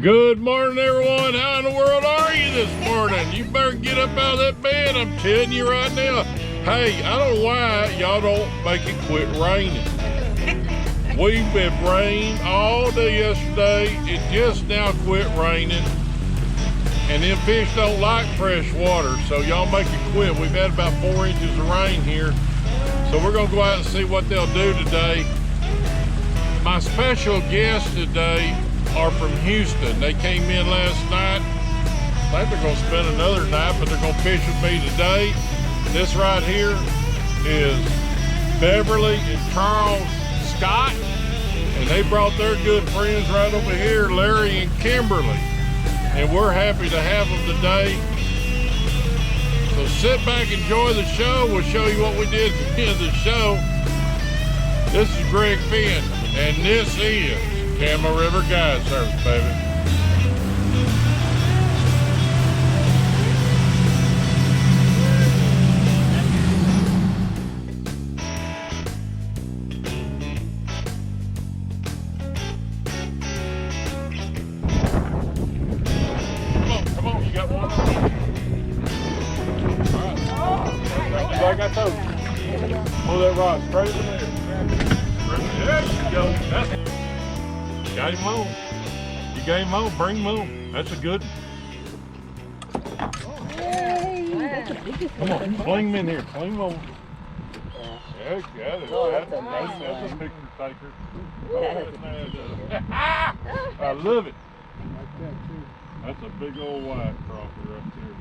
Good morning, everyone. How in the world are you this morning? You better get up out of that bed, I'm telling you right now. Hey, I don't know why y'all don't make it quit raining. We've been rained all day yesterday. It just now quit raining. And them fish don't like fresh water, so y'all make it quit. We've had about 4 inches of rain here. So we're gonna go out and see what they'll do today. My special guests today are from Houston. They came in last night. I think they're gonna spend another night, but they're gonna fish with me today. This right here is Beverly and Charles Scott, and they brought their good friends right over here, Larry and Kimberly. And we're happy to have them today. So sit back, enjoy the show. We'll show you what we did at the end of the show. This is Greg Finn, and this is Camel River Guide Service, baby. Come on, you got one? All right. Like I told you, pull that rod straight in there. There you go. That's it. Got him on. You got him on, bring him on. That's a good one. Come on, fling him in here, fling him over. Yeah, you got it. Oh, that's a nice That's a one. picture taker. I love it. That's a big old white crappie right there.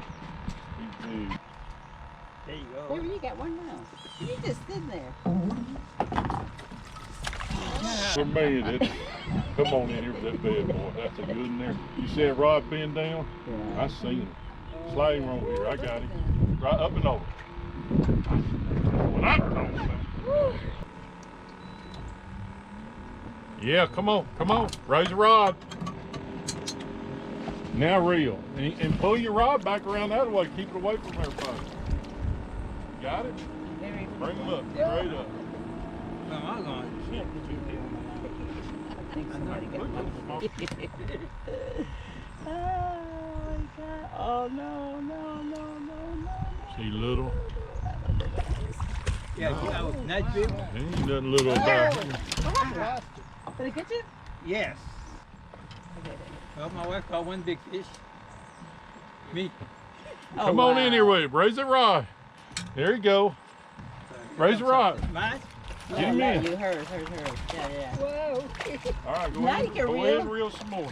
He's big. There you go. Baby, you got one now. You just sitting there. For me, it is. Come on in here with that bed, boy. That's a good one there. You see that rod pinned down? Yeah. I seen him. Slide him over here. I got him. Right up and over. What I'm talking about. Yeah, come on, come on. Raise the rod. Now reel. And pull your rod back around that way. Keep it away from everybody. Got it? Bring him up. Straight up. No, I'm going. I think somebody got one. Oh my God. Oh no, no, no, no, no. See little? Yeah, nice big one. Ain't nothing little about him. Did it get you? Yes. Well, my wife caught one big fish. Me. Oh, Come on in here with him. Raise the rod. There you go. Raise the rod. Mine? Get him in. You, hers. Yeah, yeah. Whoa. All right, go Now ahead. you can Go reel. ahead and reel some more.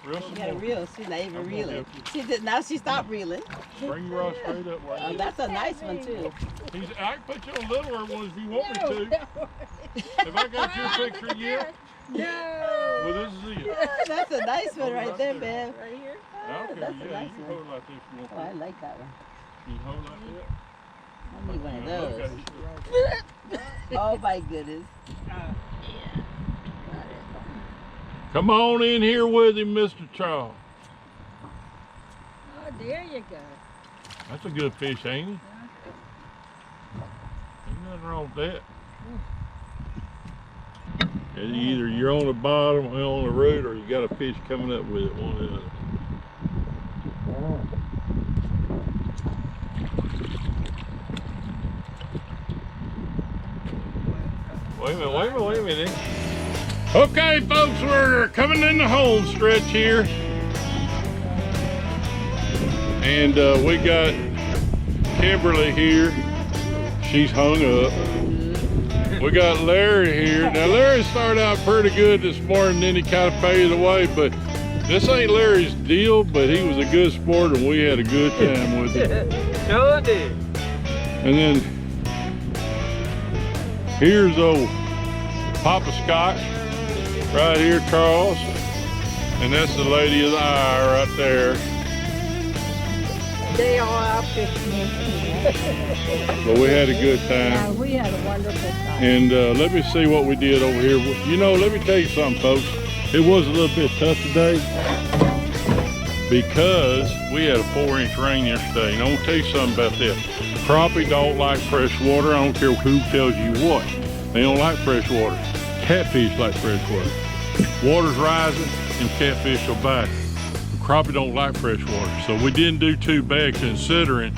Reel You some gotta more. reel. She's not even I'm gonna reeling. help you. She did, now she stopped reeling. Bring your rod straight up. Right That's a nice one too. I can put you on littler ones if you want me to. Have I got your picture yet? No. Well, this is it. That's a nice one right there, man. Right here? Okay, That's a yeah, nice you can one. hold like this if you want Oh, I to. like that one. Can you hold like that? I need one of Okay. those. Oh my goodness. Come on in here with him, Mr. Charles. Oh, there you go. That's a good fish, ain't he? Ain't nothing wrong with that. And either you're on the bottom or on the root, or you got a fish coming up with it, one or the other. Wait a minute. Okay, folks, we're coming in the home stretch here. And we got Kimberly here. She's hung up. We got Larry here. Now, Larry started out pretty good this morning, then he kind of faded away, but this ain't Larry's deal, but he was a good sport and we had a good time with him. Sure did. And then here's old Papa Scott right here, Charles. And that's the lady of the eye right there. They all out fishing. But we had a good Yeah, time. we had a wonderful time. And let me see what we did over here. You know, let me tell you something, folks. It was a little bit tough today because we had a 4-inch rain yesterday. And I'm gonna tell you something about that. Crappie don't like fresh water. I don't care who tells you what. They don't like fresh water. Catfish like fresh water. Water's rising, them catfish will bite. Crappie don't like fresh water, so we didn't do too bad considering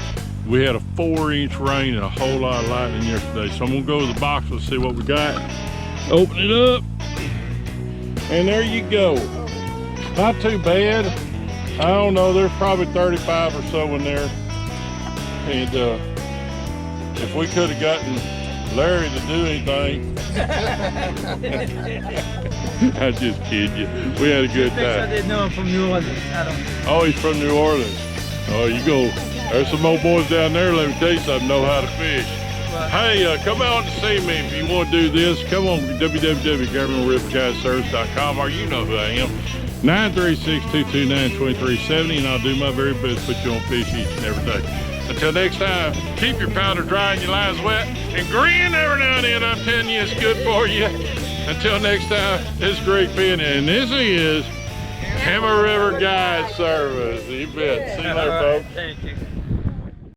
we had a 4-inch rain and a whole lot of lightning yesterday. So I'm gonna go to the box and see what we got. Open it up, and there you go. Not too bad. I don't know, there's probably 35 or so in there. And if we could have gotten Larry to do anything, I just kid you. We had a good I time. didn't know him from New Orleans. I don't. Oh, he's from New Orleans. Oh, you go. There's some old boys down there, let me tell you something, know how to fish. Hey, come out and see me if you want to do this. Come on, www.governmentripguideservice.com, or you know who I am. 936-229-2370, and I'll do my very best to put you on fish each and every day. Until next time, keep your powder dry and your lines wet, and grin every now and then. I'm telling you, it's good for you. Until next time, this is Greg Penn, and this is Hammer River Guide Service. You bet. See you later, folks. Thank you.